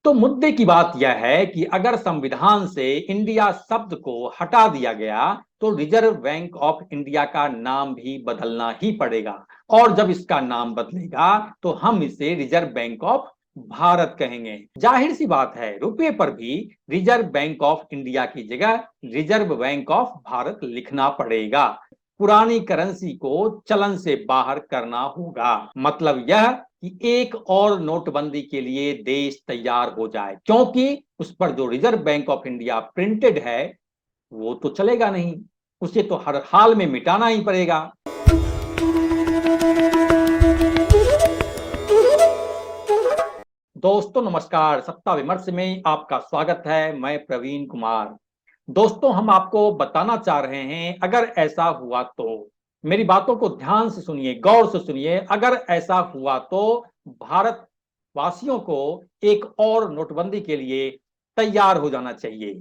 तो मुद्दे की बात यह है कि अगर संविधान से इंडिया शब्द को हटा दिया गया तो रिजर्व बैंक ऑफ इंडिया का नाम भी बदलना ही पड़ेगा। और जब इसका नाम बदलेगा तो हम इसे रिजर्व बैंक ऑफ भारत कहेंगे। जाहिर सी बात है, रुपये पर भी रिजर्व बैंक ऑफ इंडिया की जगह रिजर्व बैंक ऑफ भारत लिखना पड़ेगा। पुरानी करेंसी को चलन से बाहर करना होगा। मतलब यह कि एक और नोटबंदी के लिए देश तैयार हो जाए, क्योंकि उस पर जो reserve bank of India printed है वो तो चलेगा नहीं, उसे तो हर हाल में मिटाना ही पड़ेगा। दोस्तों नमस्कार, सत्ता विमर्श में आपका स्वागत है। मैं प्रवीण कुमार। दोस्तों, हम आपको बताना चाह रहे हैं, अगर ऐसा हुआ तो मेरी बातों को ध्यान से सुनिए, गौर से सुनिए। अगर ऐसा हुआ तो भारत वासियों को एक और नोटबंदी के लिए तैयार हो जाना चाहिए।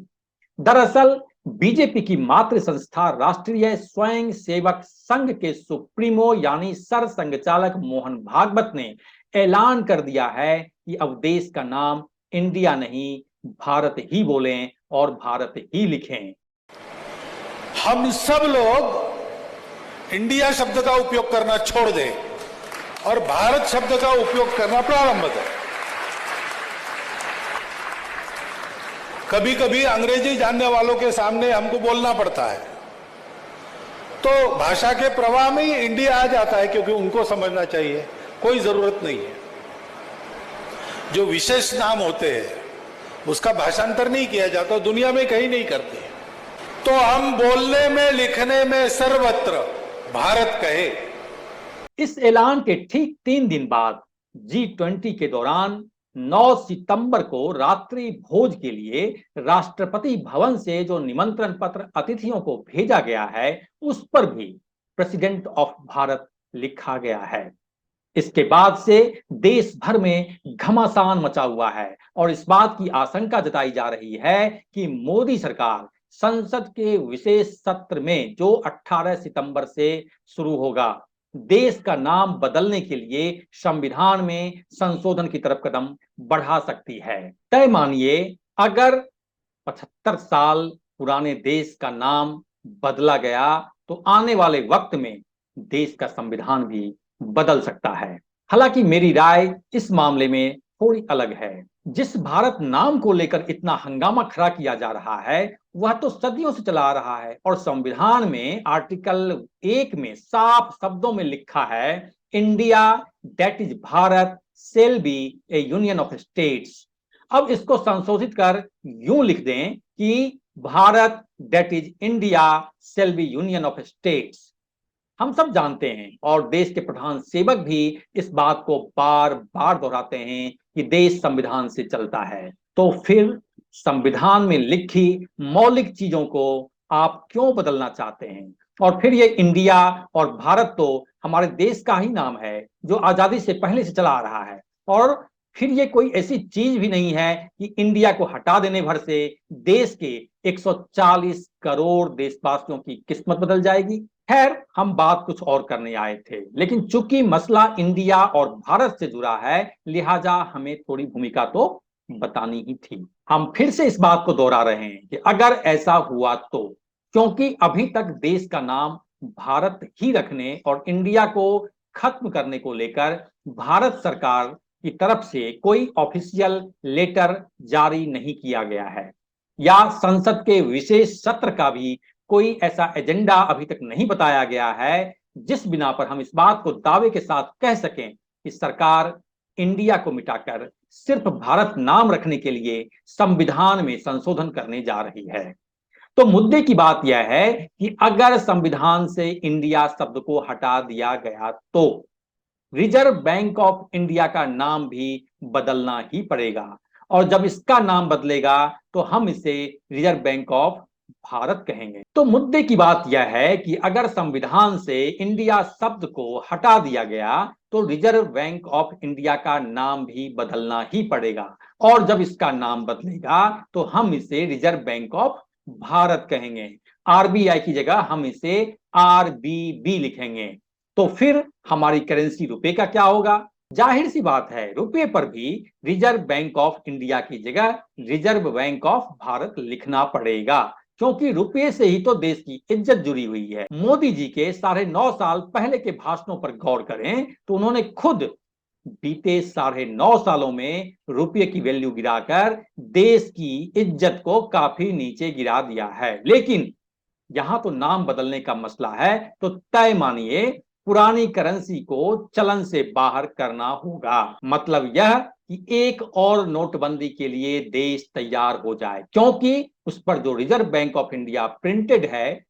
दरअसल बीजेपी की मातृ संस्था राष्ट्रीय स्वयं सेवक संघ के सुप्रीमो यानी सर संघचालक मोहन भागवत ने ऐलान कर दिया है कि अब देश का नाम इंडिया नहीं, भारत ही बोलें और भारत ही लिखें। हम सब लोग इंडिया शब्द का उपयोग करना छोड़ दें और भारत शब्द का उपयोग करना प्रारंभ करें। कभी कभी अंग्रेजी जानने वालों के सामने हमको बोलना पड़ता है, तो भाषा के प्रवाह में ही इंडिया आ जाता है, क्योंकि उनको समझना चाहिए, कोई जरूरत नहीं है। जो विशेष नाम होते हैं उसका भाषांतर नहीं किया जाता, दुनिया में कहीं नहीं करते। तो हम बोलने में लिखने में सर्वत्र भारत कहे। इस ऐलान के ठीक 3 दिन बाद G20 के दौरान 9 सितंबर को रात्रि भोज के लिए राष्ट्रपति भवन से जो निमंत्रण पत्र अतिथियों को भेजा गया है उस पर भी प्रेसिडेंट ऑफ भारत लिखा गया है। इसके बाद से देश भर में घमासान मचा हुआ है और इस बात की आशंका जताई जा रही है कि मोदी सरकार संसद के विशेष सत्र में जो 18 सितंबर से शुरू होगा, देश का नाम बदलने के लिए संविधान में संशोधन की तरफ कदम बढ़ा सकती है। तय मानिए, अगर 75 साल पुराने देश का नाम बदला गया तो आने वाले वक्त में देश का संविधान भी बदल सकता है। हालांकि मेरी राय इस मामले में थोड़ी अलग है। जिस भारत नाम को लेकर इतना हंगामा खड़ा किया जा रहा है वह तो सदियों से चला आ रहा है और संविधान में आर्टिकल 1 में साफ शब्दों में लिखा है, India that is Bharat shall be A union of states. अब इसको संशोधित कर यूं लिख दें कि Bharat that is India shall be union of states. हम सब जानते हैं और देश के प्रधान सेवक भी इस बात को बार बार दोहराते हैं कि देश संविधान से चलता है। तो फिर संविधान में लिखी मौलिक चीजों को आप क्यों बदलना चाहते हैं? और फिर ये इंडिया और भारत तो हमारे देश का ही नाम है जो आजादी से पहले से चला आ रहा है। और फिर ये कोई ऐसी चीज भी नहीं है कि इंडिया को हटा देने भर से देश के 140 करोड़ देशवासियों की किस्मत बदल जाएगी। खैर, हम बात कुछ और करने आए थे, लेकिन चूंकि मसला इंडिया और भारत से जुड़ा है लिहाजा हमें थोड़ी भूमिका तो बतानी ही थी। हम फिर से इस बात को दोहरा रहे हैं कि अगर ऐसा हुआ तो, क्योंकि अभी तक देश का नाम भारत ही रखने और इंडिया को खत्म करने को लेकर भारत सरकार की तरफ से कोई ऑफिशियल लेटर जारी नहीं किया गया है या संसद के विशेष सत्र का भी कोई ऐसा एजेंडा अभी तक नहीं बताया गया है जिस बिना पर हम इस बात को दावे के साथ कह सकें कि सरकार इंडिया को मिटाकर सिर्फ भारत नाम रखने के लिए संविधान में संशोधन करने जा रही है। तो मुद्दे की बात यह है कि अगर संविधान से इंडिया शब्द को हटा दिया गया तो रिजर्व बैंक ऑफ इंडिया का नाम भी बदलना ही पड़ेगा और जब इसका नाम बदलेगा तो हम इसे रिजर्व बैंक ऑफ भारत कहेंगे। तो मुद्दे की बात यह है कि अगर संविधान से इंडिया शब्द को हटा दिया गया तो रिजर्व बैंक ऑफ इंडिया का नाम भी बदलना ही पड़ेगा और जब इसका नाम बदलेगा तो हम इसे रिजर्व बैंक ऑफ भारत कहेंगे। आरबीआई की जगह हम इसे आरबीबी लिखेंगे। तो फिर हमारी करेंसी रुपए का क्या होगा? जाहिर सी बात है, रुपये पर भी रिजर्व बैंक ऑफ इंडिया की जगह रिजर्व बैंक ऑफ भारत लिखना पड़ेगा, क्योंकि रुपये से ही तो देश की इज्जत जुड़ी हुई है। मोदी जी के 9.5 साल पहले के भाषणों पर गौर करें तो उन्होंने खुद बीते 9.5 सालों में रुपये की वैल्यू गिराकर देश की इज्जत को काफी नीचे गिरा दिया है। लेकिन यहां तो नाम बदलने का मसला है, तो तय मानिए पुरानी करेंसी को चलन से बाहर करना होगा। मतलब यह कि एक और नोटबंदी के लिए देश तैयार हो जाए, क्योंकि उस पर जो reserve bank of India printed है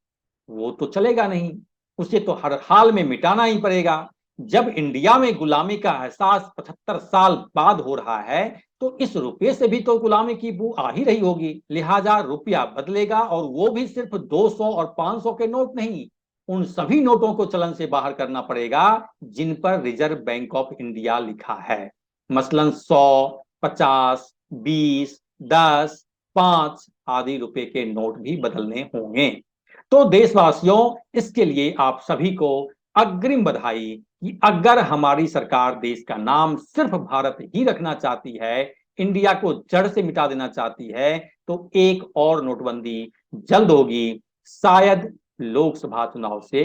वो तो चलेगा नहीं, उसे तो हर हाल में मिटाना ही पड़ेगा। जब इंडिया में गुलामी का एहसास 75 साल बाद हो रहा है, तो इस रुपये से भी तो गुलामी की बू आ ही रही होगी। लिहाजा रुपया बदलेगा, और वो भी सिर्फ 200 और 500 के नोट नहीं, उन सभी नोटों को चलन से बाहर करना पड़ेगा जिन पर रिजर्व बैंक ऑफ इंडिया लिखा है। मसलन 100, 50, 20, 10, 5 आदि रुपए के नोट भी बदलने होंगे। तो देशवासियों, इसके लिए आप सभी को अग्रिम बधाई कि अगर हमारी सरकार देश का नाम सिर्फ भारत ही रखना चाहती है, इंडिया को जड़ से मिटा देना चाहती है, तो एक और नोटबंदी जल्द होगी, शायद लोकसभा चुनाव से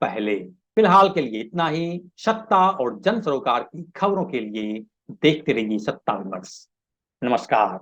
पहले। फिलहाल के लिए इतना ही। सत्ता और जन सरोकार की खबरों के लिए देखते रहिए सत्ता विमर्श। नमस्कार।